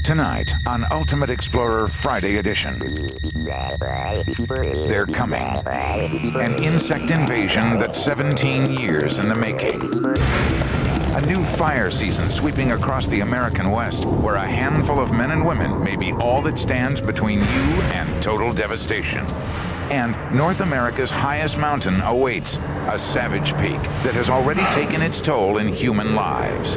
Tonight on Ultimate Explorer Friday Edition. They're coming. An insect invasion that's 17 years in the making. A new fire season sweeping across the American West, where a handful of men and women may be all that stands between you and total devastation. And North America's highest mountain awaits, a savage peak that has already taken its toll in human lives.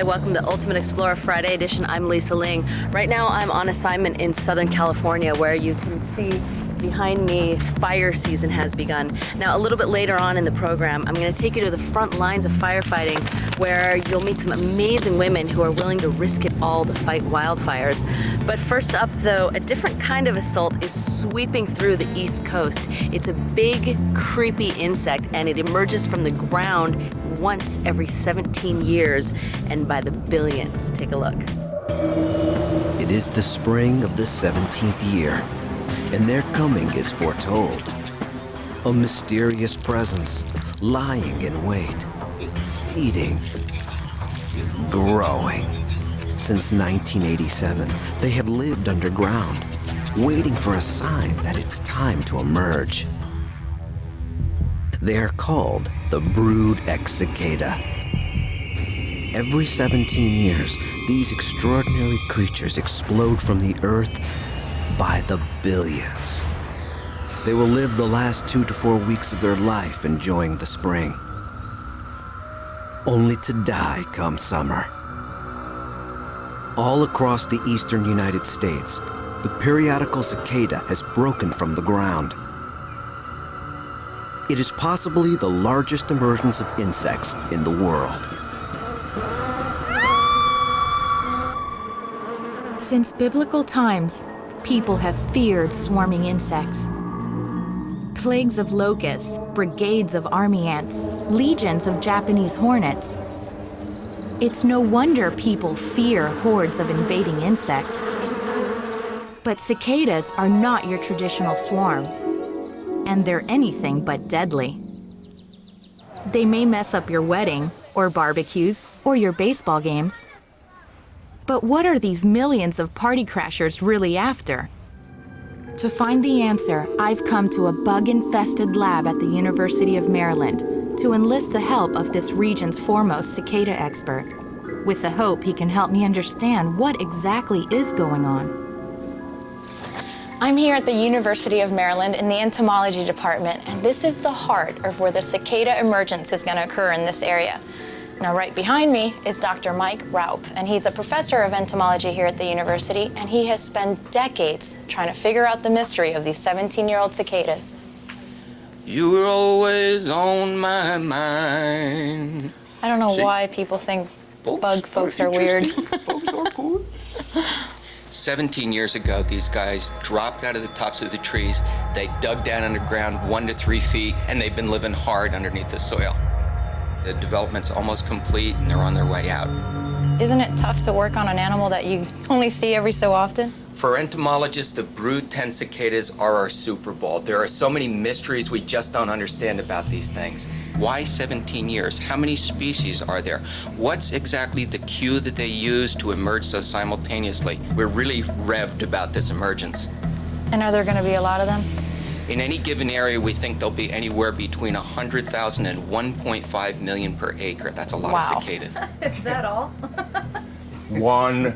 Welcome to Ultimate Explorer Friday Edition. I'm Lisa Ling. Right now I'm on assignment in Southern California, where you can see behind me fire season has begun. Now a little bit later on in the program, I'm going to take you to the front lines of firefighting, where you'll meet some amazing women who are willing to risk it all to fight wildfires. But first up though, a different kind of assault is sweeping through the East Coast. It's a big, creepy insect, and it emerges from the ground once every 17 years and by the billions. Take a look. It is the spring of the 17th year, and their coming is foretold. A mysterious presence lying in wait, feeding, growing. Since 1987, they have lived underground, waiting for a sign that it's time to emerge. They are called the Brood X cicada. Every 17 years, these extraordinary creatures explode from the earth by the billions. They will live the last 2 to 4 weeks of their life enjoying the spring, only to die come summer. All across the eastern United States, the periodical cicada has broken from the ground. It is possibly the largest emergence of insects in the world. Since biblical times, people have feared swarming insects. Plagues of locusts, brigades of army ants, legions of Japanese hornets. It's no wonder people fear hordes of invading insects. But cicadas are not your traditional swarm, and they're anything but deadly. They may mess up your wedding, or barbecues, or your baseball games. But what are these millions of party crashers really after? To find the answer, I've come to a bug-infested lab at the University of Maryland to enlist the help of this region's foremost cicada expert, with the hope he can help me understand what exactly is going on. I'm here at the University of Maryland in the entomology department, and this is the heart of where the cicada emergence is going to occur in this area. Now, right behind me is Dr. Mike Raup, and he's a professor of entomology here at the university, and he has spent decades trying to figure out the mystery of these 17-year-old cicadas. You were always on my mind. I don't know why people think bug folks are weird. Folks are cool. 17 years ago, these guys dropped out of the tops of the trees. They dug down underground 1 to 3 feet, and they've been living hard underneath the soil. The development's almost complete, and they're on their way out. Isn't it tough to work on an animal that you only see every so often? For entomologists, the brood 10 cicadas are our Super Bowl. There are so many mysteries we just don't understand about these things. Why 17 years? How many species are there? What's exactly the cue that they use to emerge so simultaneously? We're really revved about this emergence. And are there going to be a lot of them? In any given area, we think there'll be anywhere between 100,000 and 1.5 million per acre. That's a lot of cicadas. Is that all? 1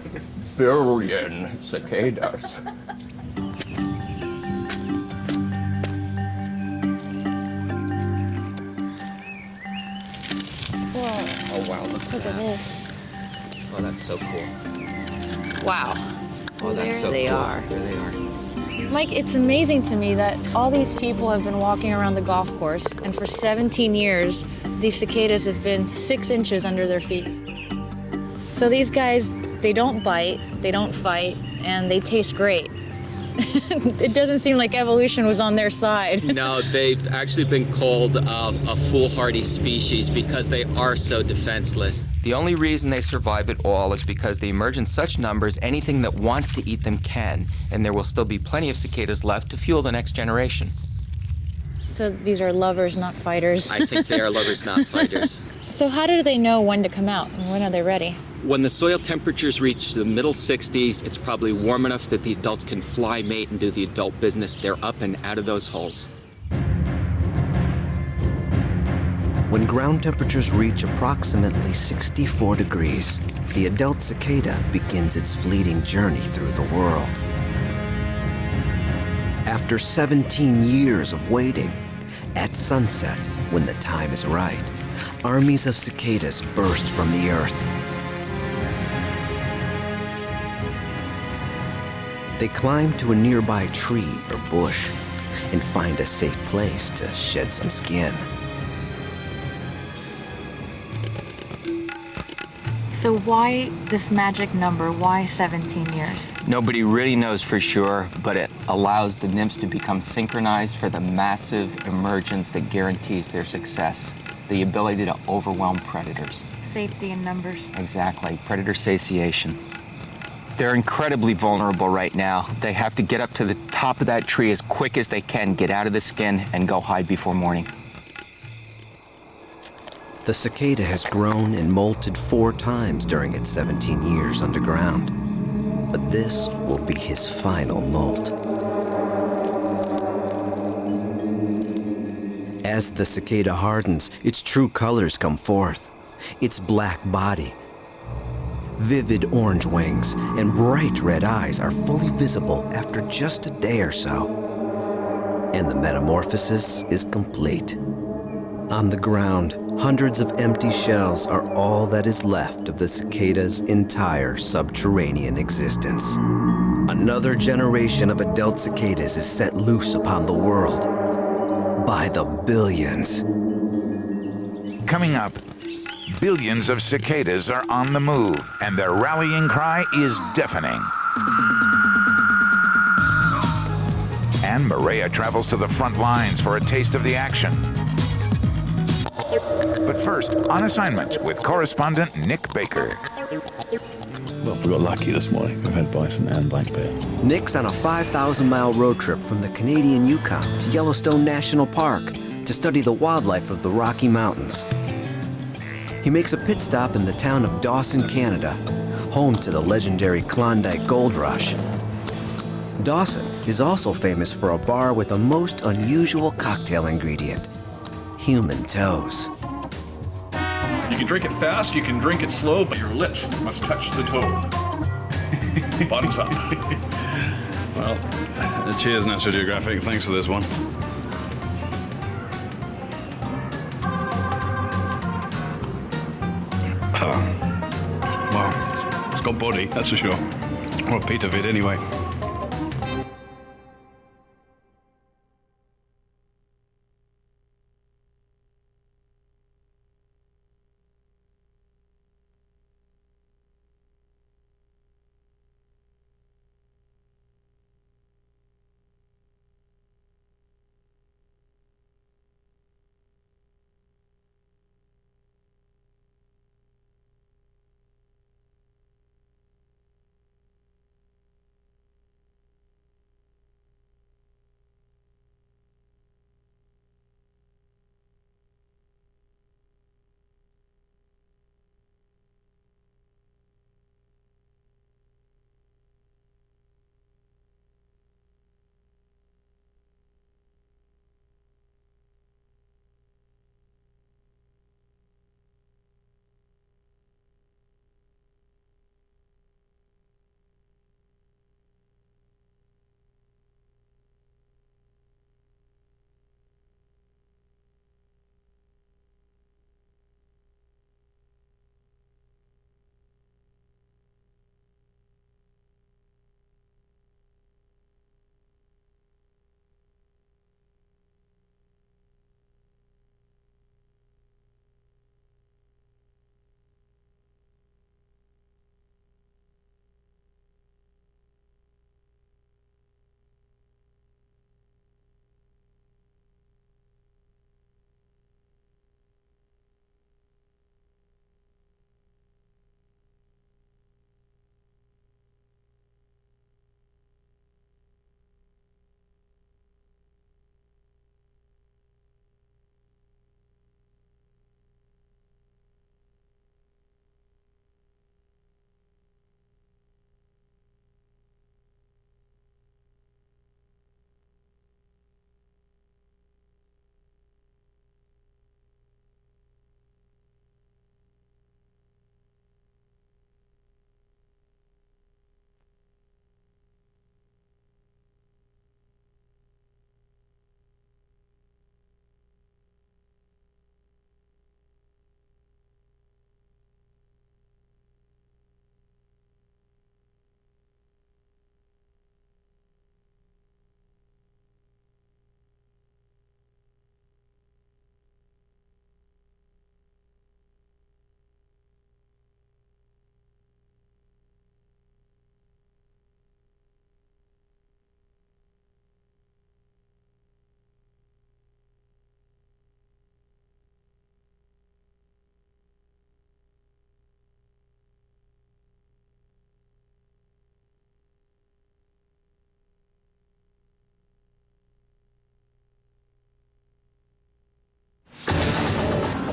billion cicadas. Whoa. Oh, wow, look Look at this. Oh, that's so cool. Wow. Oh, that's so There they cool. are. There they are. Mike, it's amazing to me that all these people have been walking around the golf course, and for 17 years, these cicadas have been 6 inches under their feet. So these guys, they don't bite, they don't fight, and they taste great. It doesn't seem like evolution was on their side. No, they've actually been called a foolhardy species because they are so defenseless. The only reason they survive at all is because they emerge in such numbers, anything that wants to eat them can, and there will still be plenty of cicadas left to fuel the next generation. So these are lovers, not fighters. I think they are lovers, not fighters. So how do they know when to come out and when are they ready? When the soil temperatures reach the middle 60s, it's probably warm enough that the adults can fly, mate, and do the adult business. They're up and out of those holes. When ground temperatures reach approximately 64 degrees, the adult cicada begins its fleeting journey through the world. After 17 years of waiting, at sunset, when the time is right, armies of cicadas burst from the earth. They climb to a nearby tree or bush and find a safe place to shed some skin. So why this magic number? Why 17 years? Nobody really knows for sure, but it allows the nymphs to become synchronized for the massive emergence that guarantees their success. The ability to overwhelm predators. Safety in numbers. Exactly, predator satiation. They're incredibly vulnerable right now. They have to get up to the top of that tree as quick as they can, get out of the skin, and go hide before morning. The cicada has grown and molted 4 times during its 17 years underground. But this will be his final molt. As the cicada hardens, its true colors come forth. Its black body, vivid orange wings, and bright red eyes are fully visible after just a day or so. And the metamorphosis is complete. On the ground, hundreds of empty shells are all that is left of the cicada's entire subterranean existence. Another generation of adult cicadas is set loose upon the world by the billions. Coming up, billions of cicadas are on the move, and their rallying cry is deafening. And Maria travels to the front lines for a taste of the action. But first, on assignment with correspondent Nick Baker. Well, we got lucky this morning. We've had bison and black bear. Nick's on a 5,000-mile road trip from the Canadian Yukon to Yellowstone National Park to study the wildlife of the Rocky Mountains. He makes a pit stop in the town of Dawson, Canada, home to the legendary Klondike Gold Rush. Dawson is also famous for a bar with a most unusual cocktail ingredient: human toes. You can drink it fast, you can drink it slow, but your lips must touch the toe. Bottoms up. Well, cheers, National Geographic. Thanks for this one. Well, it's got body, that's for sure. Or a bit of it, anyway.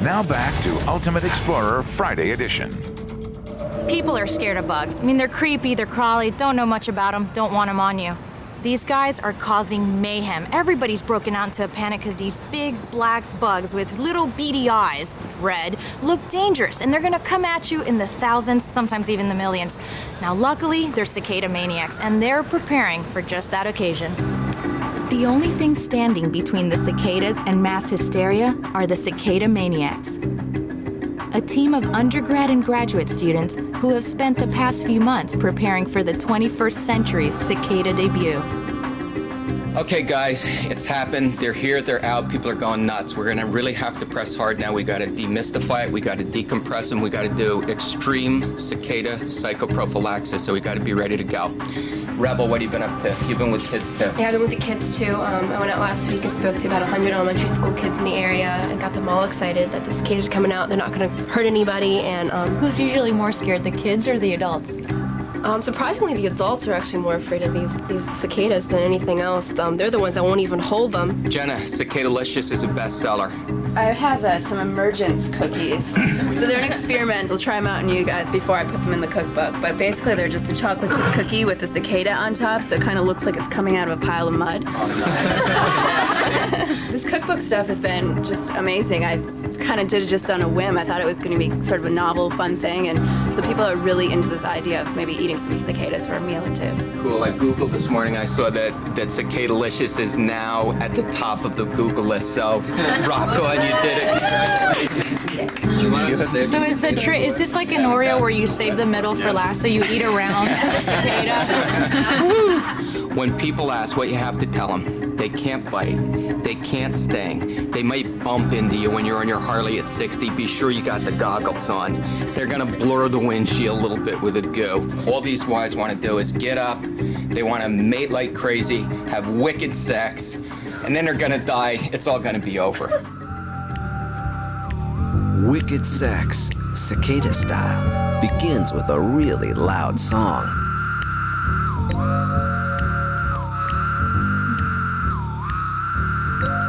Now back to Ultimate Explorer Friday edition. People are scared of bugs. I mean, they're creepy, they're crawly, don't know much about them, don't want them on you. These guys are causing mayhem. Everybody's broken out into a panic because these big black bugs with little beady eyes, red, look dangerous, and they're gonna come at you in the thousands, sometimes even the millions. Now, luckily, they're cicada maniacs, and they're preparing for just that occasion. The only thing standing between the cicadas and mass hysteria are the cicada maniacs. A team of undergrad and graduate students who have spent the past few months preparing for the 21st century's cicada debut. Okay, guys, it's happened. They're here, they're out, people are going nuts. We're gonna really have to press hard now. We gotta demystify it, we gotta decompress them, we gotta do extreme cicada psychoprophylaxis, so we gotta be ready to go. Rebel, what have you been up to? You've been with kids too. Yeah, I've been with the kids too. I went out last week and spoke to about 100 elementary school kids in the area and got them all excited that the cicadas are coming out. They're not gonna hurt anybody, and Who's usually more scared, the kids or the adults? surprisingly, the adults are actually more afraid of these cicadas than anything else. They're the ones that won't even hold them. Jenna, Cicadalicious is a bestseller. I have some emergence cookies. So they're an experiment. I'll try them out on you guys before I put them in the cookbook. But basically, they're just a chocolate chip cookie with a cicada on top, so it kind of looks like it's coming out of a pile of mud. This cookbook stuff has been just amazing. I kind of did it just on a whim. I thought it was going to be sort of a novel, fun thing, and so people are really into this idea of maybe eating some cicadas for a meal or two. Cool, I Googled this morning, I saw that Cicadalicious is now at the top of the Google list, so rock on, you did it. Congratulations. So is this like an Oreo where you save the middle for last so you eat around the cicada? When people ask what you have to tell them, they can't bite, they can't sting, they might bump into you when you're on your Harley at 60, be sure you got the goggles on. They're gonna blur the windshield a little bit with a goo. All these guys wanna do is get up, they wanna mate like crazy, have wicked sex, and then they're gonna die, it's all gonna be over. Wicked sex, cicada style, begins with a really loud song.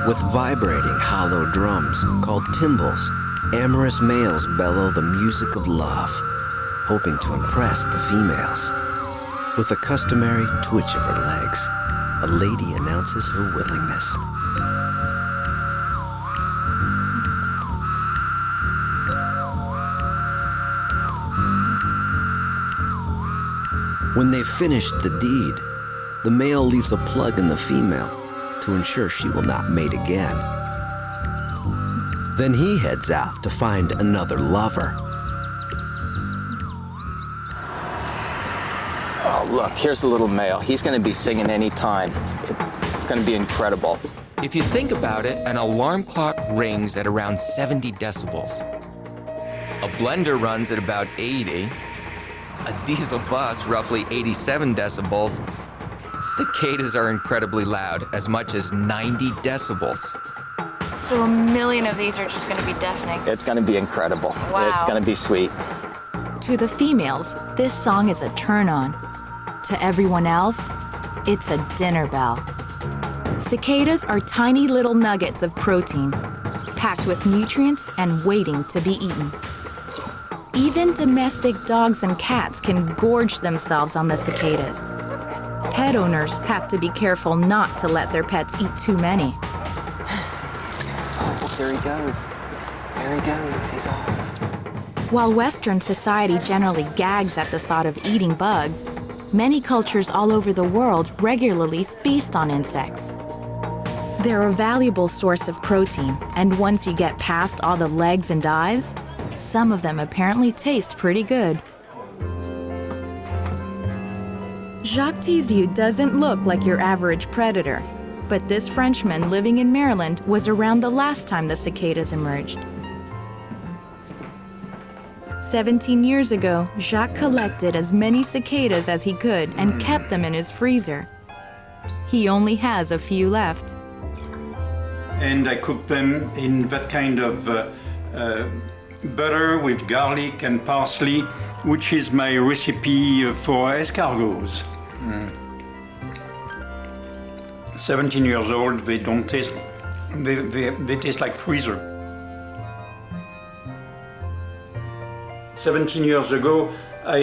With vibrating hollow drums called timbals, amorous males bellow the music of love, hoping to impress the females. With a customary twitch of her legs, a lady announces her willingness. When they've finished the deed, the male leaves a plug in the female to ensure she will not mate again. Then he heads out to find another lover. Oh, look, here's the little male. He's gonna be singing any time. It's gonna be incredible. If you think about it, an alarm clock rings at around 70 decibels. A blender runs at about 80. A diesel bus, roughly 87 decibels. Cicadas are incredibly loud, as much as 90 decibels. So a million of these are just going to be deafening. It's gonna be incredible. Wow. It's gonna be sweet. To the females, this song is a turn-on. To everyone else, it's a dinner bell. Cicadas are tiny little nuggets of protein, packed with nutrients and waiting to be eaten. Even domestic dogs and cats can gorge themselves on the cicadas. Pet owners have to be careful not to let their pets eat too many. Oh, there he goes. There he goes. He's off. While Western society generally gags at the thought of eating bugs, many cultures all over the world regularly feast on insects. They're a valuable source of protein, and once you get past all the legs and eyes, some of them apparently taste pretty good. Jacques Tiziou doesn't look like your average predator, but this Frenchman living in Maryland was around the last time the cicadas emerged. 17 years ago, Jacques collected as many cicadas as he could and kept them in his freezer. He only has a few left. And I cook them in that kind of butter with garlic and parsley, which is my recipe for escargots. 17 years old, they don't taste, they taste like freezer. 17 years ago, I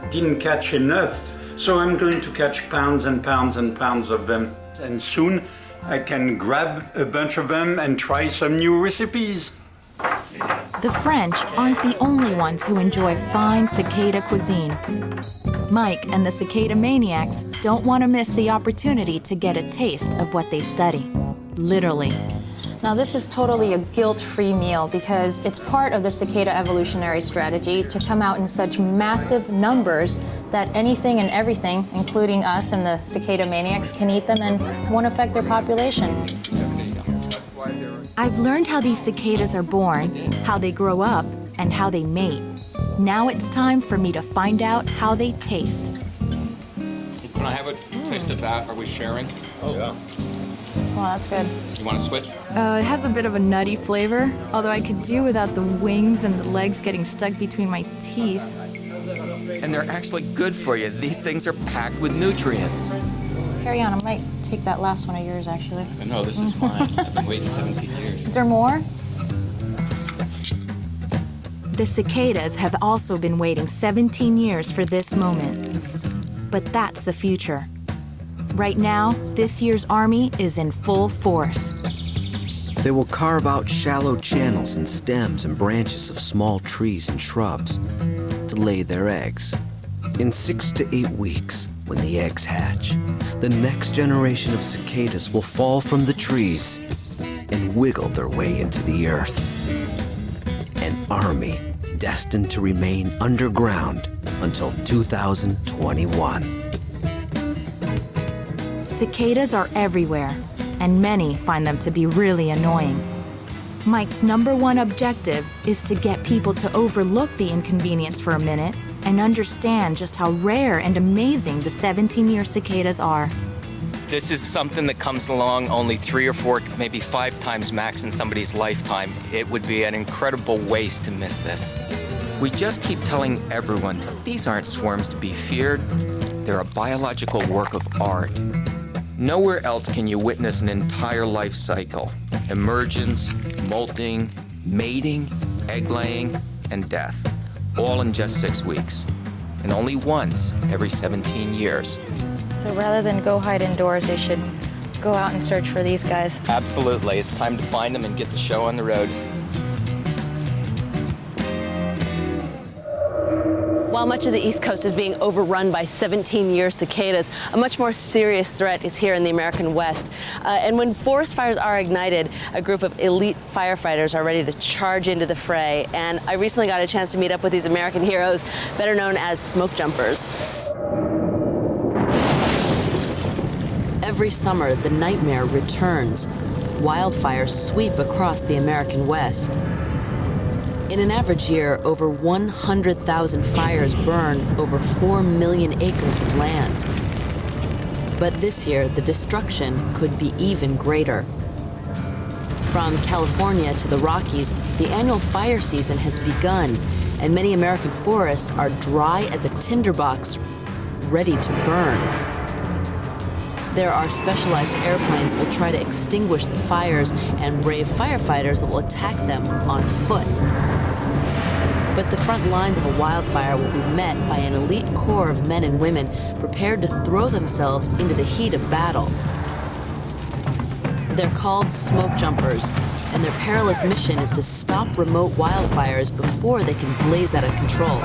didn't catch enough. So I'm going to catch pounds and pounds and pounds of them. And soon I can grab a bunch of them and try some new recipes. The French aren't the only ones who enjoy fine cicada cuisine. Mike and the cicada maniacs don't want to miss the opportunity to get a taste of what they study. Literally. Now this is totally a guilt-free meal because it's part of the cicada evolutionary strategy to come out in such massive numbers that anything and everything, including us and the cicada maniacs, can eat them and won't affect their population. I've learned how these cicadas are born, how they grow up, and how they mate. Now it's time for me to find out how they taste. Can I have a taste of that? Are we sharing? Oh, yeah. Wow, that's good. You want to switch? It has a bit of a nutty flavor, although I could do without the wings and the legs getting stuck between my teeth. And they're actually good for you. These things are packed with nutrients. Carry on, I might take that last one of yours, actually. No, this is mine. I've been waiting 17 years. Is there more? The cicadas have also been waiting 17 years for this moment. But that's the future. Right now, this year's army is in full force. They will carve out shallow channels in stems and branches of small trees and shrubs to lay their eggs. In 6 to 8 weeks, when the eggs hatch, the next generation of cicadas will fall from the trees and wiggle their way into the earth. An army destined to remain underground until 2021. Cicadas are everywhere, and many find them to be really annoying. Mike's #1 objective is to get people to overlook the inconvenience for a minute and understand just how rare and amazing the 17-year cicadas are. This is something that comes along only 3 or 4, maybe 5 times max in somebody's lifetime. It would be an incredible waste to miss this. We just keep telling everyone, these aren't swarms to be feared. They're a biological work of art. Nowhere else can you witness an entire life cycle. Emergence, molting, mating, egg laying, and death. All in just 6 weeks. And only once every 17 years. So rather than go hide indoors, they should go out and search for these guys. Absolutely. It's time to find them and get the show on the road. While much of the East Coast is being overrun by 17-year cicadas, a much more serious threat is here in the American West. And when forest fires are ignited, a group of elite firefighters are ready to charge into the fray. And I recently got a chance to meet up with these American heroes, better known as smoke jumpers. Every summer, the nightmare returns. Wildfires sweep across the American West. In an average year, over 100,000 fires burn over 4 million acres of land. But this year, the destruction could be even greater. From California to the Rockies, the annual fire season has begun, and many American forests are dry as a tinderbox, ready to burn. There are specialized airplanes that will try to extinguish the fires and brave firefighters that will attack them on foot. But the front lines of a wildfire will be met by an elite corps of men and women prepared to throw themselves into the heat of battle. They're called smoke jumpers, and their perilous mission is to stop remote wildfires before they can blaze out of control.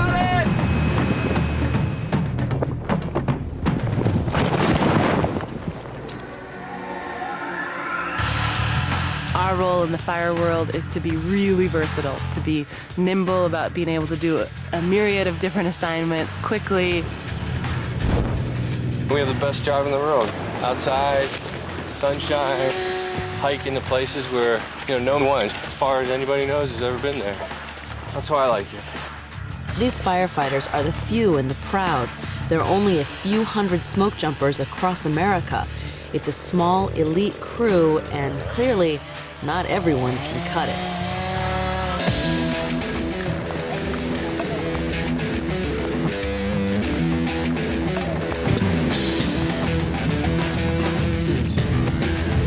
Our role in the fire world is to be really versatile, to be nimble about being able to do a myriad of different assignments quickly. We have the best job in the world. Outside, sunshine, hiking to places where, no one, as far as anybody knows, has ever been there. That's why I like it. These firefighters are the few and the proud. There are only a few hundred smoke jumpers across America. It's a small, elite crew, and clearly, not everyone can cut it.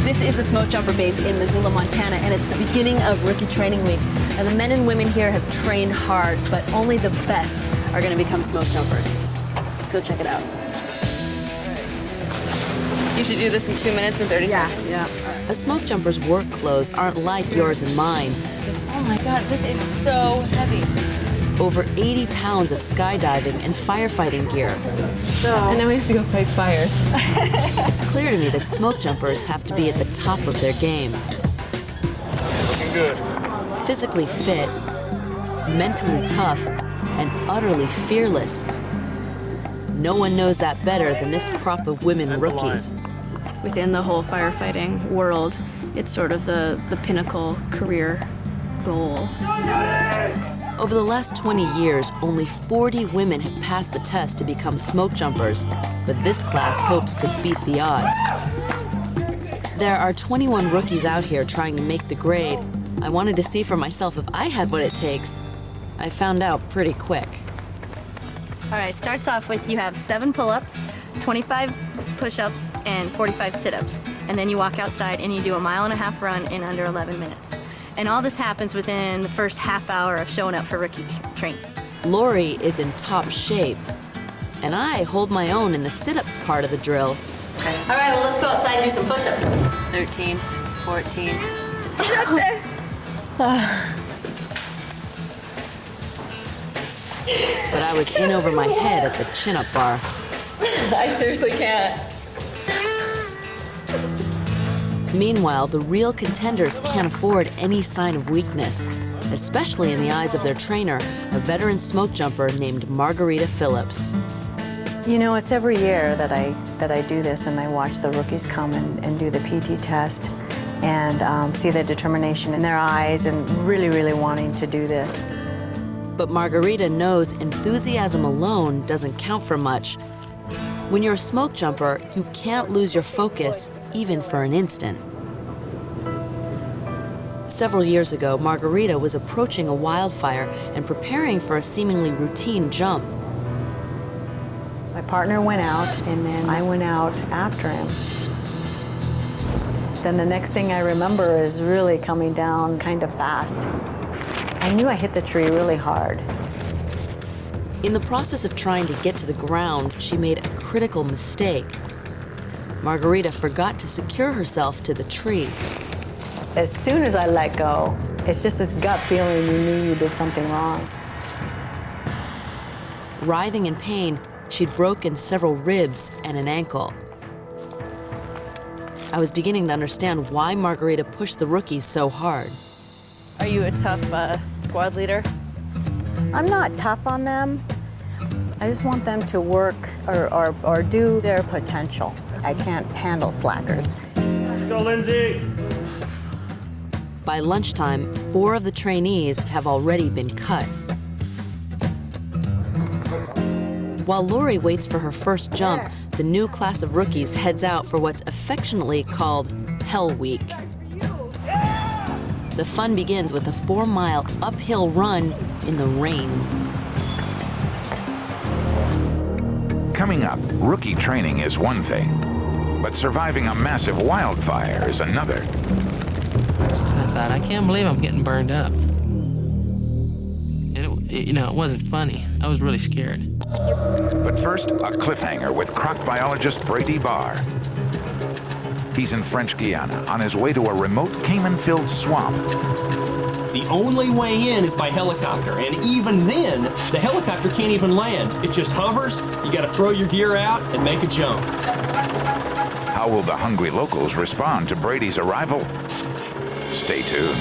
This is is the smoke jumper base in Missoula, Montana, and it's the beginning of rookie training week. And the men and women here have trained hard, but only the best are going to become smoke jumpers. Let's go check it out. You have to do this in 2 minutes and 30 seconds? Yeah. A smoke jumper's work clothes aren't like yours and mine. Oh my God, this is so heavy. Over 80 pounds of skydiving and firefighting gear. And then we have to go fight fires. It's clear to me that smoke jumpers have to be at the top of their game. Looking good. Physically fit, mentally tough, and utterly fearless. No one knows that better than this crop of women rookies. Within the whole firefighting world, it's sort of the pinnacle career goal. Over the last 20 years, only 40 women have passed the test to become smoke jumpers, but this class hopes to beat the odds. There are 21 rookies out here trying to make the grade. I wanted to see for myself if I had what it takes. I found out pretty quick. All right, starts off with you have 7 pull-ups, 25 push-ups, and 45 sit-ups. And then you walk outside and you do a 1.5 mile run in under 11 minutes. And all this happens within the first half hour of showing up for rookie training. Lori is in top shape, and I hold my own in the sit-ups part of the drill. Okay. All right, well, let's go outside and do some push-ups. 13, 14. Get up there. But I was in over my head at the chin-up bar. I seriously can't. Meanwhile, the real contenders can't afford any sign of weakness, especially in the eyes of their trainer, a veteran smoke jumper named Margarita Phillips. You know, it's every year that I do this, and I watch the rookies come and do the PT test and see the determination in their eyes and really, really wanting to do this. But Margarita knows enthusiasm alone doesn't count for much. When you're a smoke jumper, you can't lose your focus, even for an instant. Several years ago, Margarita was approaching a wildfire and preparing for a seemingly routine jump. My partner went out, and then I went out after him. Then the next thing I remember is really coming down kind of fast. I knew I hit the tree really hard. In the process of trying to get to the ground, she made a critical mistake. Margarita forgot to secure herself to the tree. As soon as I let go, it's just this gut feeling you knew you did something wrong. Writhing in pain, she'd broken several ribs and an ankle. I was beginning to understand why Margarita pushed the rookies so hard. Are you a tough squad leader? I'm not tough on them. I just want them to work or do their potential. I can't handle slackers. Let's go, Lindsay! By lunchtime, 4 of the trainees have already been cut. While Lori waits for her first jump, the new class of rookies heads out for what's affectionately called Hell Week. The fun begins with a 4-mile uphill run in the rain. Coming up, rookie training is one thing, but surviving a massive wildfire is another. I thought, I can't believe I'm getting burned up. And it wasn't funny. I was really scared. But first, a cliffhanger with croc biologist Brady Barr. He's in French Guiana on his way to a remote caiman-filled swamp. The only way in is by helicopter, and even then, the helicopter can't even land. It just hovers, you gotta throw your gear out and make a jump. How will the hungry locals respond to Brady's arrival? Stay tuned.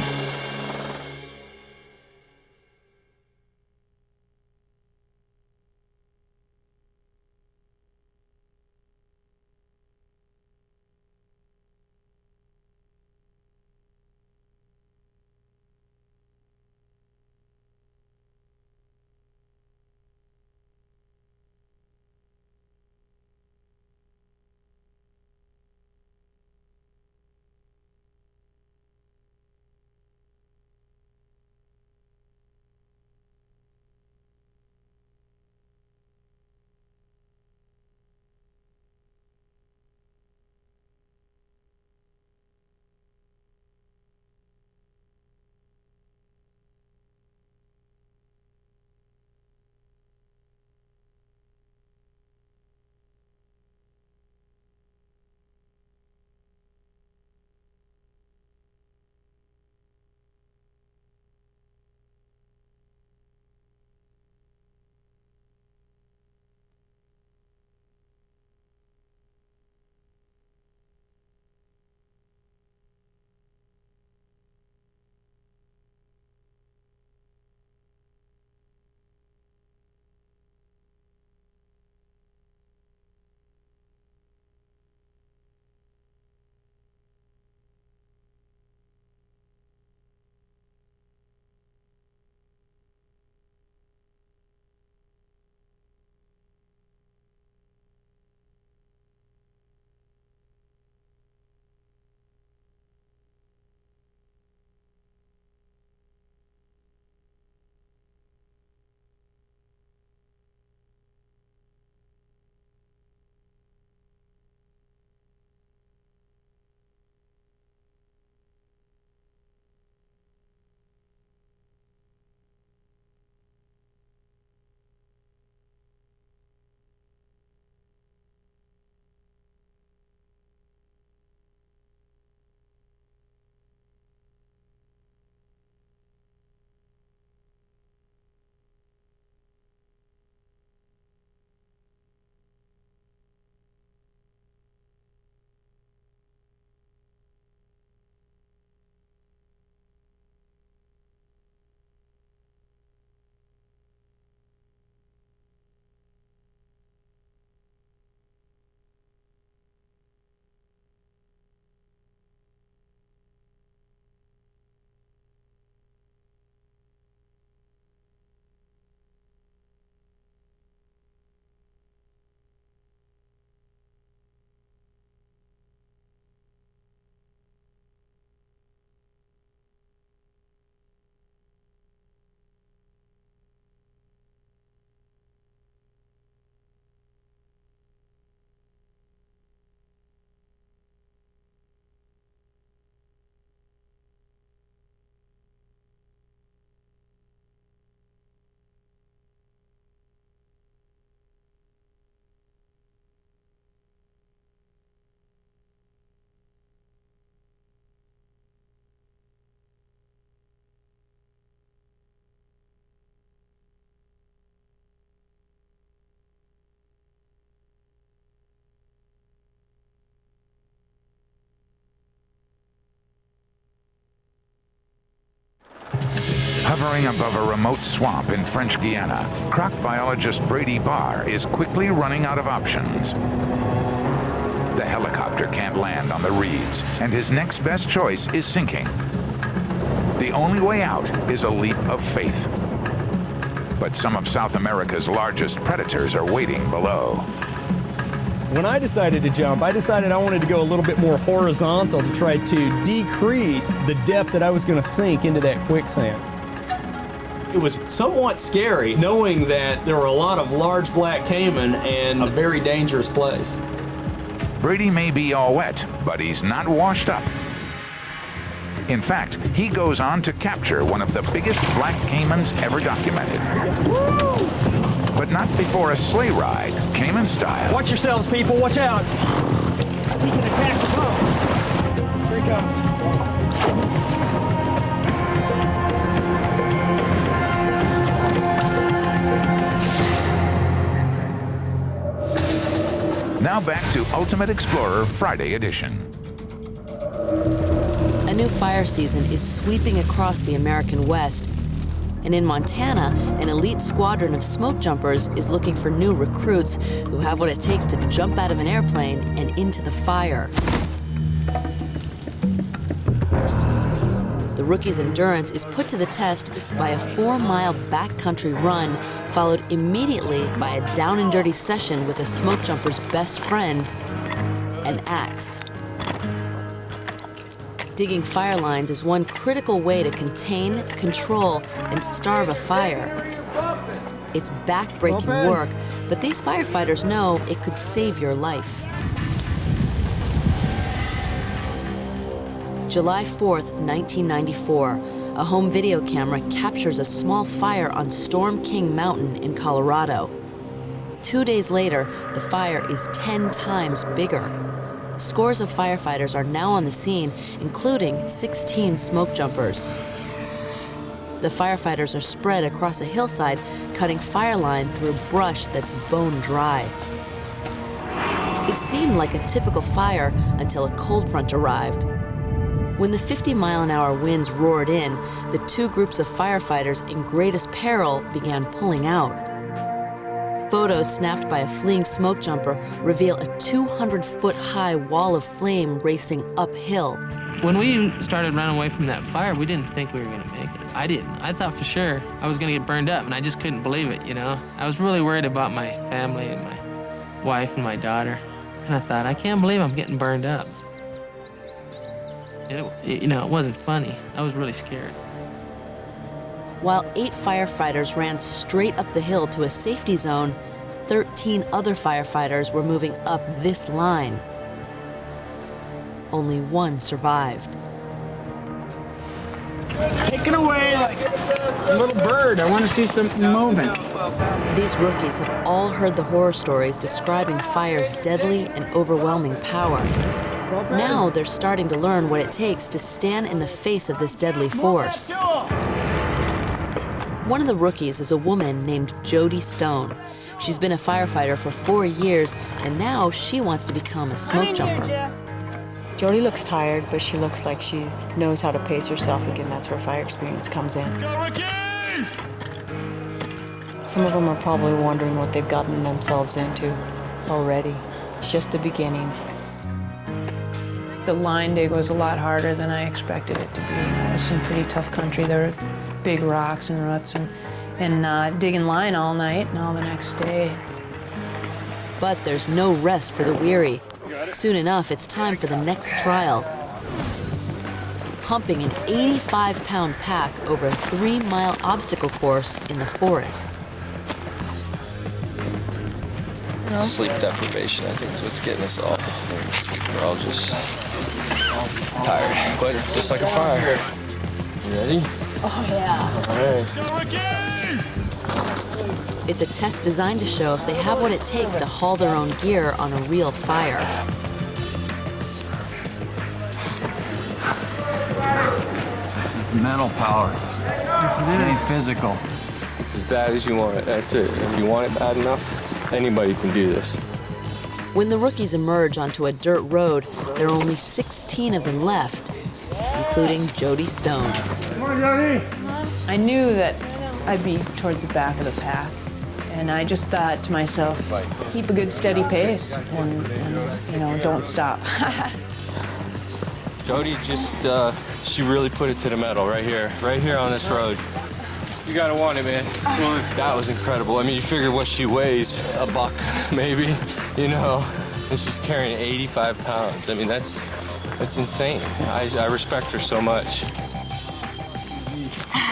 Hovering above a remote swamp in French Guiana, croc biologist Brady Barr is quickly running out of options. The helicopter can't land on the reeds, and his next best choice is sinking. The only way out is a leap of faith. But some of South America's largest predators are waiting below. When I decided to jump, I decided I wanted to go a little bit more horizontal to try to decrease the depth that I was going to sink into that quicksand. It was somewhat scary knowing that there were a lot of large black caiman and a very dangerous place. Brady may be all wet, but he's not washed up. In fact, he goes on to capture one of the biggest black caimans ever documented. But not before a sleigh ride, caiman style. Watch yourselves, people. Watch out. He can attack the boat. Here he comes. Now back to Ultimate Explorer Friday edition. A new fire season is sweeping across the American West. And in Montana, an elite squadron of smoke jumpers is looking for new recruits who have what it takes to jump out of an airplane and into the fire. The rookie's endurance is put to the test by a 4-mile backcountry run, followed immediately by a down-and-dirty session with a smoke jumper's best friend, an axe. Digging fire lines is one critical way to contain, control, and starve a fire. It's back-breaking work, but these firefighters know it could save your life. July 4th, 1994, a home video camera captures a small fire on Storm King Mountain in Colorado. 2 days later, the fire is 10 times bigger. Scores of firefighters are now on the scene, including 16 smoke jumpers. The firefighters are spread across a hillside, cutting fire line through brush that's bone dry. It seemed like a typical fire until a cold front arrived. When the 50-mile-an-hour winds roared in, the two groups of firefighters in greatest peril began pulling out. Photos snapped by a fleeing smoke jumper reveal a 200-foot-high wall of flame racing uphill. When we started running away from that fire, we didn't think we were gonna make it. I didn't. I thought for sure I was gonna get burned up, and I just couldn't believe it, you know? I was really worried about my family and my wife and my daughter. And I thought, I can't believe I'm getting burned up. It wasn't funny. I was really scared. While 8 firefighters ran straight up the hill to a safety zone, 13 other firefighters were moving up this line. Only one survived. Taken away like a little bird. I want to see some movement. These rookies have all heard the horror stories describing fire's deadly and overwhelming power. Now they're starting to learn what it takes to stand in the face of this deadly force. One of the rookies is a woman named Jody Stone. She's been a firefighter for 4 years, and now she wants to become a smoke jumper. Jody looks tired, but she looks like she knows how to pace herself again. That's where fire experience comes in. Some of them are probably wondering what they've gotten themselves into already. It's just the beginning. The line dig was a lot harder than I expected it to be. It was some pretty tough country. There were big rocks and ruts and digging line all night and all the next day. But there's no rest for the weary. Soon enough, it's time for the next trial. Humping an 85-pound pack over a 3-mile obstacle course in the forest. Sleep deprivation, I think, is what's getting us all. We're all just tired. But it's just like a fire. You ready? Oh, yeah. All right. It's a test designed to show if they have what it takes to haul their own gear on a real fire. This is mental power. This ain't physical. It's as bad as you want it. That's it. If you want it bad enough, anybody can do this. When the rookies emerge onto a dirt road, there are only 16 of them left, including Jody Stone. Come on, Jody. I knew that I'd be towards the back of the pack, and I just thought to myself, keep a good steady pace and you know, don't stop. Jody just, she really put it to the metal right here on this road. You gotta want it, man. That was incredible. I mean, you figure what she weighs, a buck maybe, you know, and she's carrying 85 pounds. I mean, that's insane. I respect her so much.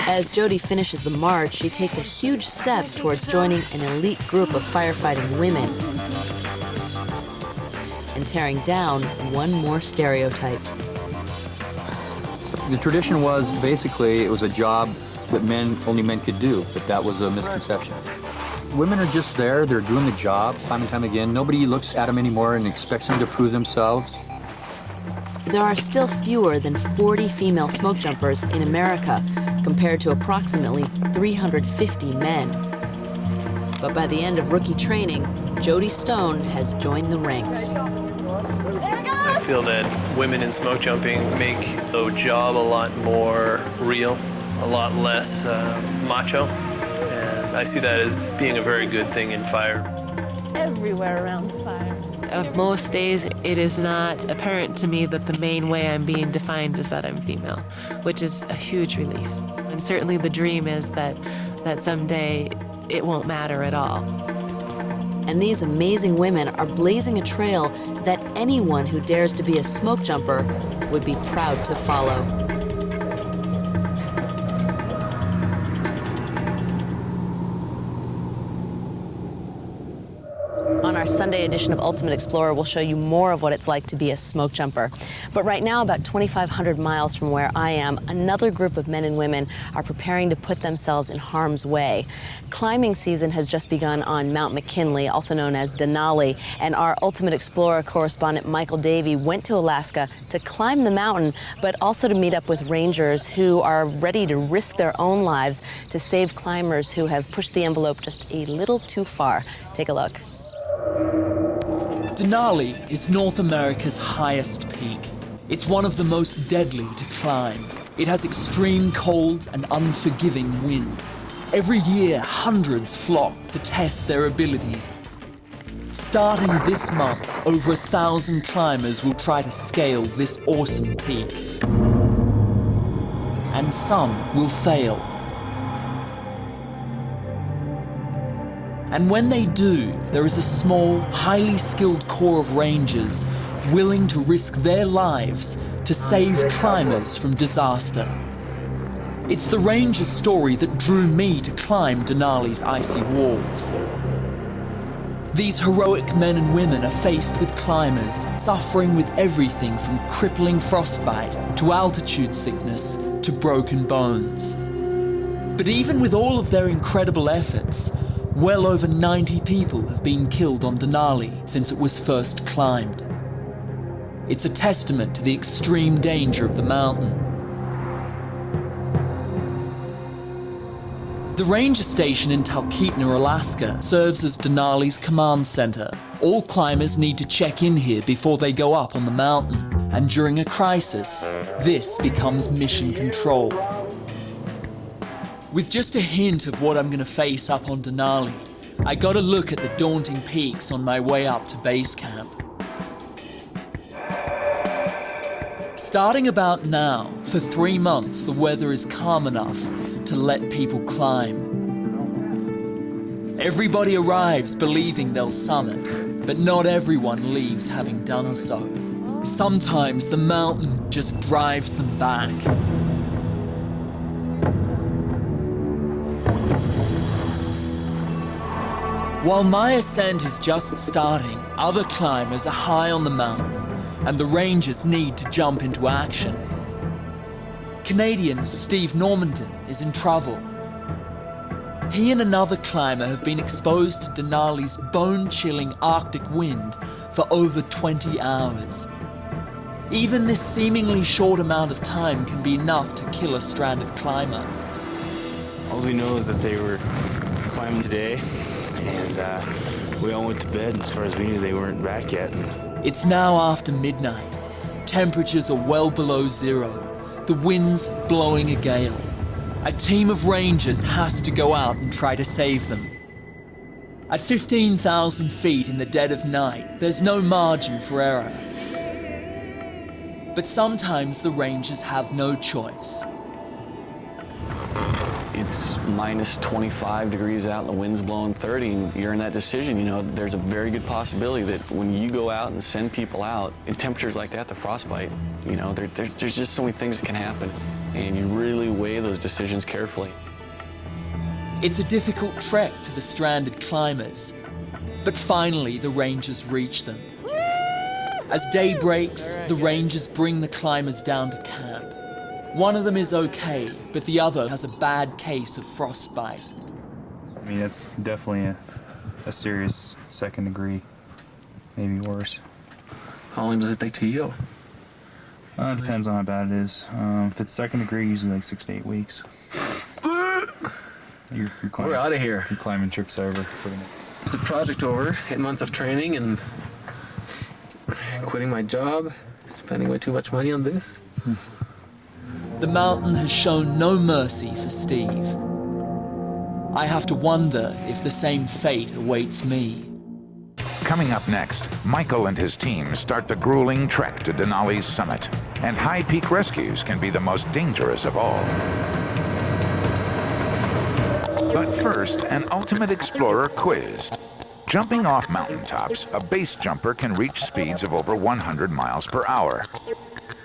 As Jody finishes the march, she takes a huge step towards joining an elite group of firefighting women and tearing down one more stereotype. The tradition was basically it was a job that only men could do, but that was a misconception. Women are just there, they're doing the job time and time again. Nobody looks at them anymore and expects them to prove themselves. There are still fewer than 40 female smoke jumpers in America, compared to approximately 350 men. But by the end of rookie training, Jody Stone has joined the ranks. I feel that women in smoke jumping make the job a lot more real, a lot less macho, and I see that as being a very good thing in fire. Everywhere around the fire. Of most days, it is not apparent to me that the main way I'm being defined is that I'm female, which is a huge relief. And certainly the dream is that someday it won't matter at all. And these amazing women are blazing a trail that anyone who dares to be a smoke jumper would be proud to follow. On our Sunday edition of Ultimate Explorer, we'll show you more of what it's like to be a smoke jumper. But right now, about 2,500 miles from where I am, another group of men and women are preparing to put themselves in harm's way. Climbing season has just begun on Mount McKinley, also known as Denali, and our Ultimate Explorer correspondent Michael Davey went to Alaska to climb the mountain, but also to meet up with rangers who are ready to risk their own lives to save climbers who have pushed the envelope just a little too far. Take a look. Denali is North America's highest peak. It's one of the most deadly to climb. It has extreme cold and unforgiving winds. Every year, hundreds flock to test their abilities. Starting this month, over 1,000 climbers will try to scale this awesome peak. And some will fail. And when they do, there is a small, highly skilled corps of rangers willing to risk their lives to save climbers from disaster. It's the ranger's story that drew me to climb Denali's icy walls. These heroic men and women are faced with climbers suffering with everything from crippling frostbite to altitude sickness to broken bones. But even with all of their incredible efforts, well over 90 people have been killed on Denali since it was first climbed. It's a testament to the extreme danger of the mountain. The ranger station in Talkeetna, Alaska, serves as Denali's command center. All climbers need to check in here before they go up on the mountain, and during a crisis, this becomes mission control. With just a hint of what I'm going to face up on Denali, I got a look at the daunting peaks on my way up to base camp. Starting about now, for 3 months, the weather is calm enough to let people climb. Everybody arrives believing they'll summit, but not everyone leaves having done so. Sometimes the mountain just drives them back. While my ascent is just starting, other climbers are high on the mountain, and the rangers need to jump into action. Canadian Steve Normanton is in trouble. He and another climber have been exposed to Denali's bone-chilling Arctic wind for over 20 hours. Even this seemingly short amount of time can be enough to kill a stranded climber. All we know is that they were climbing today, and we all went to bed, and as far as we knew, they weren't back yet. It's now after midnight. Temperatures are well below zero, The wind's blowing a gale. A team of rangers has to go out and try to save them. At 15,000 feet in the dead of night, there's no margin for error. But sometimes the rangers have no choice. It's minus 25 degrees out and the wind's blowing 30 and you're in that decision, you know, there's a very good possibility that when you go out and send people out in temperatures like that, the frostbite, you know, there's just so many things that can happen and you really weigh those decisions carefully. It's a difficult trek to the stranded climbers, but finally the rangers reach them. As day breaks, the rangers bring the climbers down to camp. One of them is okay, but the other has a bad case of frostbite. I mean, it's definitely a serious second degree, maybe worse. How long does it take to heal? It depends on how bad it is. If it's second degree, usually like 6 to 8 weeks. Your We're out of here. Your climbing trip's over. Pretty much. The project over, 8 months of training and quitting my job, spending way too much money on this. The mountain has shown no mercy for Steve. I have to wonder if the same fate awaits me. Coming up next, Michael and his team start the grueling trek to Denali's summit, and high peak rescues can be the most dangerous of all. But first, an Ultimate Explorer quiz. Jumping off mountaintops, a base jumper can reach speeds of over 100 miles per hour.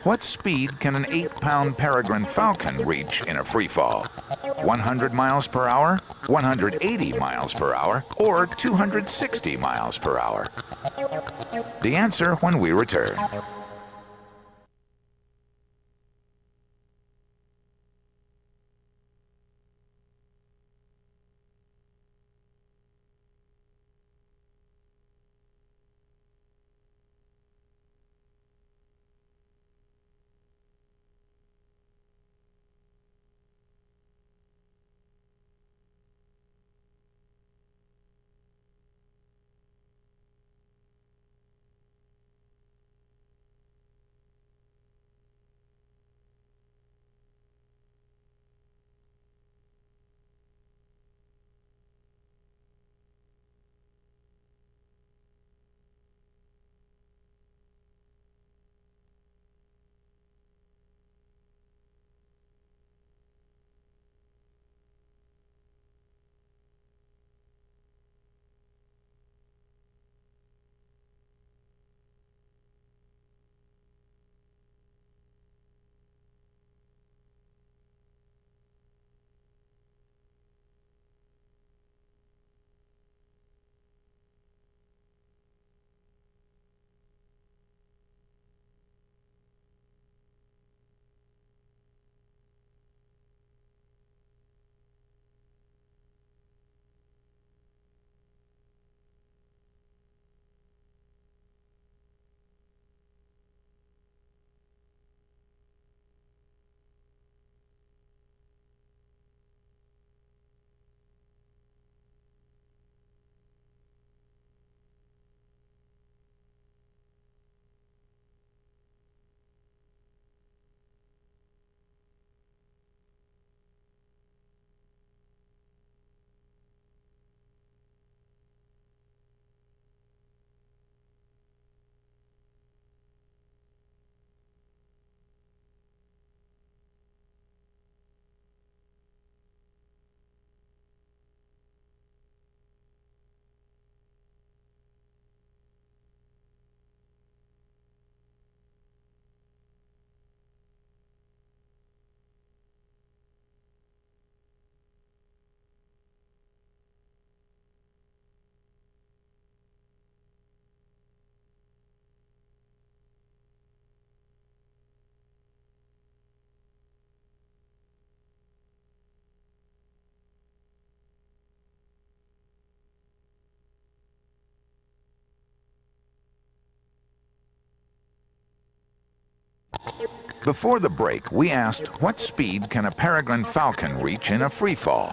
What speed can an 8-pound peregrine falcon reach in a free fall? 100 miles per hour, 180 miles per hour, or 260 miles per hour? The answer when we return. Before the break, we asked, what speed can a peregrine falcon reach in a free fall?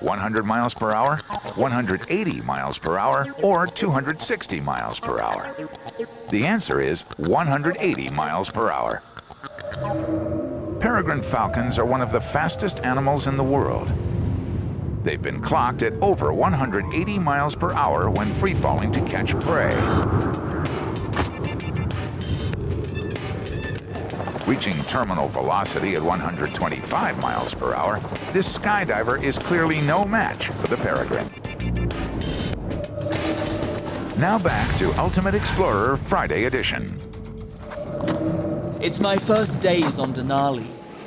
100 miles per hour, 180 miles per hour, or 260 miles per hour? The answer is 180 miles per hour. Peregrine falcons are one of the fastest animals in the world. They've been clocked at over 180 miles per hour when free-falling to catch prey. Reaching terminal velocity at 125 miles per hour, this skydiver is clearly no match for the peregrine. Now back to Ultimate Explorer Friday edition. It's my first days on Denali.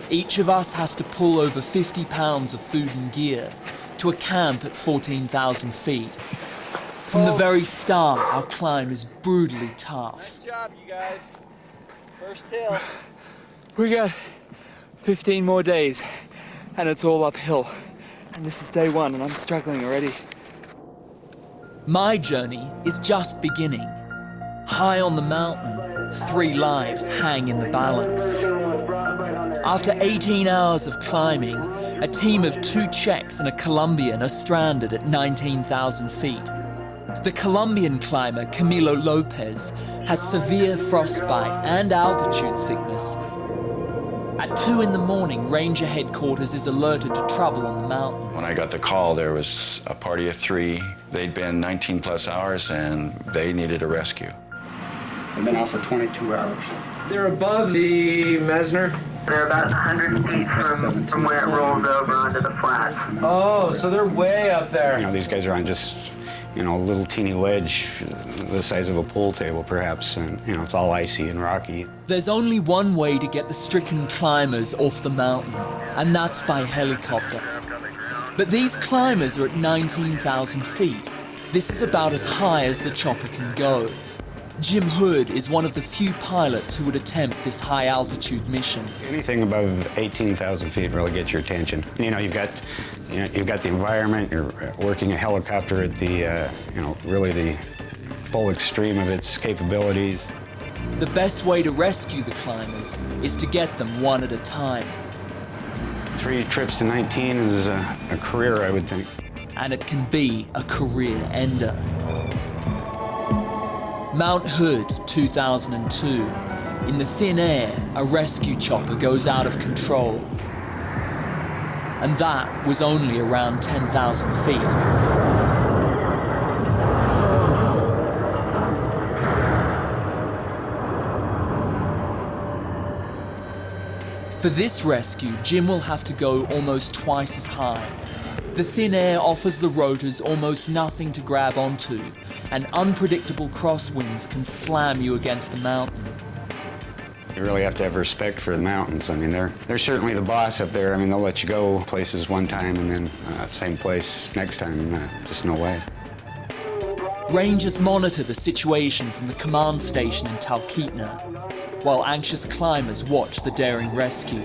Each of us has to pull over 50 pounds of food and gear to a camp at 14,000 feet. From the very start, our climb is brutally tough. Nice job, you guys. First hill. We got 15 more days, and it's all uphill. And this is day one, and I'm struggling already. My journey is just beginning. High on the mountain, 3 lives hang in the balance. After 18 hours of climbing, a team of 2 Czechs and a Colombian are stranded at 19,000 feet. The Colombian climber, Camilo Lopez, has severe frostbite and altitude sickness. At 2 in the morning, Ranger Headquarters is alerted to trouble on the mountain. When I got the call, there was a party of 3. They'd been 19 plus hours and they needed a rescue. They've been out for 22 hours. They're above the Mesner. They're about 100 feet from where it rolls over onto the flats. Oh, so they're way up there. You know, these guys are on just, you know, a little teeny ledge the size of a pool table, perhaps, and, you know, it's all icy and rocky. There's only one way to get the stricken climbers off the mountain, and that's by helicopter. But these climbers are at 19,000 feet. This is about as high as the chopper can go. Jim Hood is one of the few pilots who would attempt this high-altitude mission. Anything above 18,000 feet really gets your attention. You know, you've got the environment. You're working a helicopter at the, you know, really the full extreme of its capabilities. The best way to rescue the climbers is to get them one at a time. 3 trips to 19 is a career, I would think. And it can be a career ender. Mount Hood, 2002. In the thin air, a rescue chopper goes out of control. And that was only around 10,000 feet. For this rescue, Jim will have to go almost twice as high. The thin air offers the rotors almost nothing to grab onto, and unpredictable crosswinds can slam you against the mountain. You really have to have respect for the mountains. I mean, they're certainly the boss up there. I mean, they'll let you go places one time and then same place next time, just no way. Rangers monitor the situation from the command station in Talkeetna, while anxious climbers watch the daring rescue.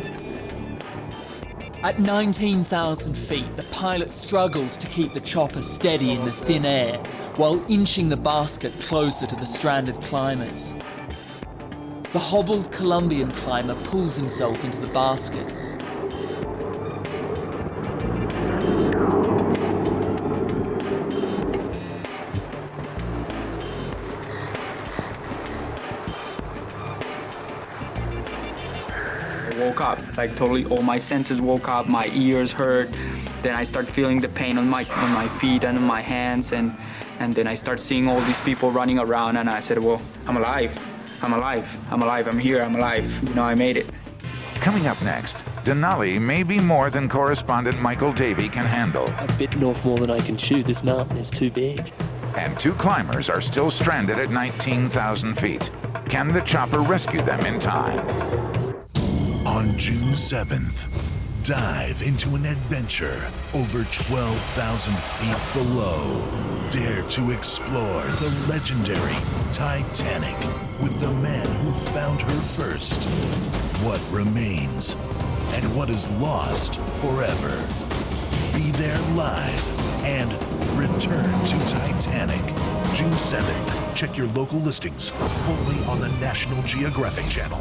At 19,000 feet, the pilot struggles to keep the chopper steady in the thin air while inching the basket closer to the stranded climbers. The hobbled Colombian climber pulls himself into the basket. Woke up, like totally all my senses woke up, my ears hurt, then I start feeling the pain on my feet and on my hands, and then I start seeing all these people running around, and I said, well, I'm alive, I'm here, I'm alive, you know, I made it. Coming up next, Denali may be more than correspondent Michael Davey can handle. I've bitten off more than I can chew. This mountain is too big. And 2 climbers are still stranded at 19,000 feet. Can the chopper rescue them in time? On June 7th, dive into an adventure over 12,000 feet below. Dare to explore the legendary Titanic with the man who found her first. What remains and what is lost forever. Be there live and return to Titanic. June 7th. Check your local listings only on the National Geographic Channel.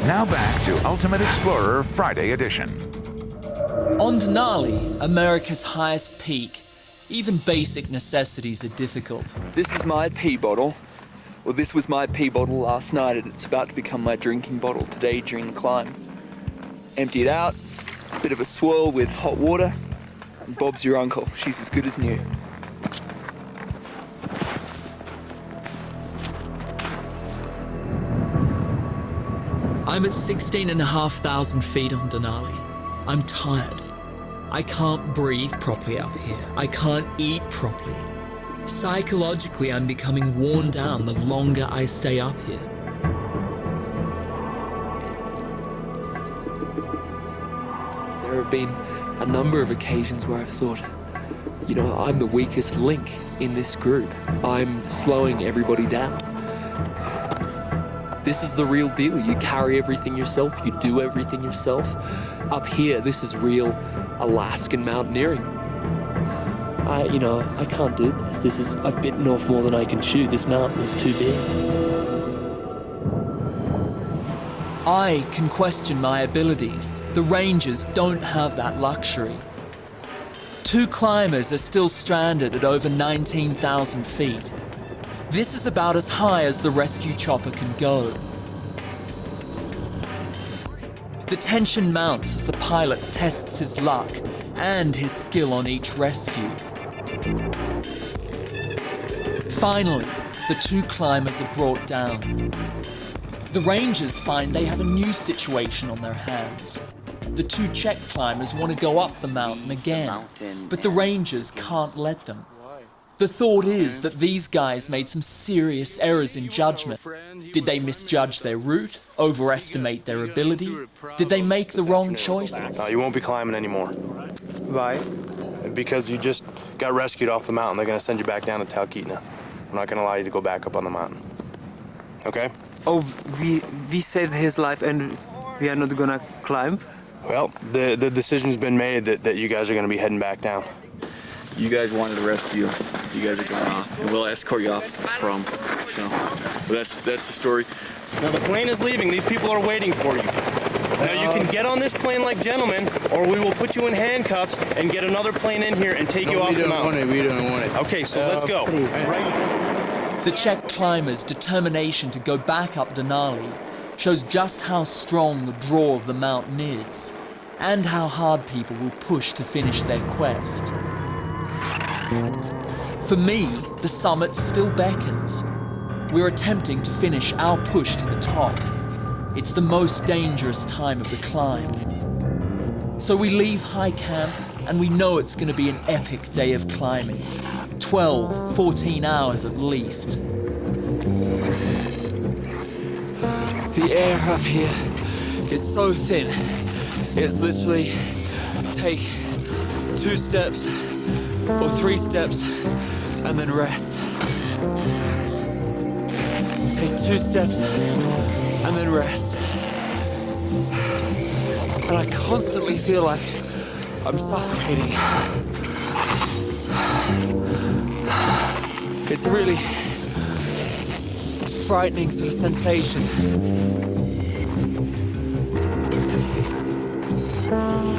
Now back to Ultimate Explorer Friday edition. On Denali, America's highest peak, even basic necessities are difficult. This is my pee bottle. Well, this was my pee bottle last night, and it's about to become my drinking bottle today during the climb. Empty it out, bit of a swirl with hot water, and Bob's your uncle. She's as good as new. I'm at 16,500 feet on Denali. I'm tired. I can't breathe properly up here. I can't eat properly. Psychologically, I'm becoming worn down the longer I stay up here. There have been a number of occasions where I've thought, you know, I'm the weakest link in this group. I'm slowing everybody down. This is the real deal. You carry everything yourself, you do everything yourself. Up here, this is real Alaskan mountaineering. I can't do this. I've bitten off more than I can chew. This mountain is too big. I can question my abilities. The Rangers don't have that luxury. 2 climbers are still stranded at over 19,000 feet. This is about as high as the rescue chopper can go. The tension mounts as the pilot tests his luck and his skill on each rescue. Finally, the 2 climbers are brought down. The Rangers find they have a new situation on their hands. The 2 Czech climbers want to go up the mountain again, but the Rangers can't let them. The thought is that these guys made some serious errors in judgment. Did they misjudge their route, overestimate their ability? Did they make the wrong choices? You won't be climbing anymore. Why? Because you just got rescued off the mountain. They're going to send you back down to Talkeetna. I'm not going to allow you to go back up on the mountain. Okay? Oh, we saved his life and we are not gonna climb? Well, the decision's been made that you guys are going to be heading back down. You guys wanted a rescue. You guys are going off, and we'll escort you off to this prom. So, but that's the story. Now the plane is leaving. These people are waiting for you. Now you can get on this plane like gentlemen, or we will put you in handcuffs and get another plane in here and take you off the mountain. We don't want it. Okay, so let's go. The Czech climbers' determination to go back up Denali shows just how strong the draw of the mountain is, and how hard people will push to finish their quest. For me, the summit still beckons. We're attempting to finish our push to the top. It's the most dangerous time of the climb. So we leave high camp, and we know it's going to be an epic day of climbing. 12, 14 hours at least. The air up here is so thin. It's literally take 2 steps or 3 steps and then rest. Take 2 steps and then rest. And I constantly feel like I'm suffocating. It's a really frightening sort of sensation. I'm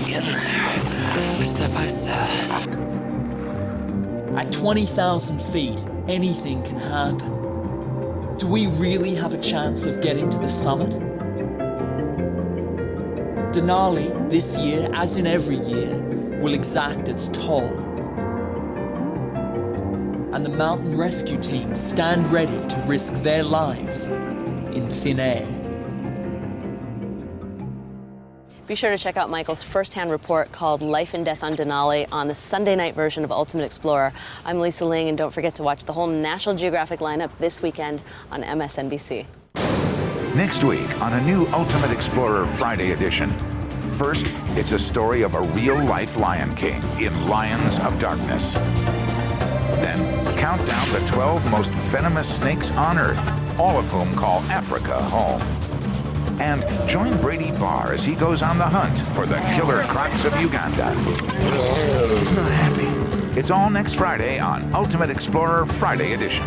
getting there, step by step. At 20,000 feet, anything can happen. Do we really have a chance of getting to the summit? Denali, this year, as in every year, will exact its toll. And the mountain rescue teams stand ready to risk their lives in thin air. Be sure to check out Michael's first-hand report called Life and Death on Denali on the Sunday night version of Ultimate Explorer. I'm Lisa Ling, and don't forget to watch the whole National Geographic lineup this weekend on MSNBC. Next week on a new Ultimate Explorer Friday edition. First, it's a story of a real-life Lion King in Lions of Darkness. Then, count down the 12 most venomous snakes on Earth, all of whom call Africa home. And join Brady Barr as he goes on the hunt for the killer crocs of Uganda. It's all next Friday on Ultimate Explorer Friday edition.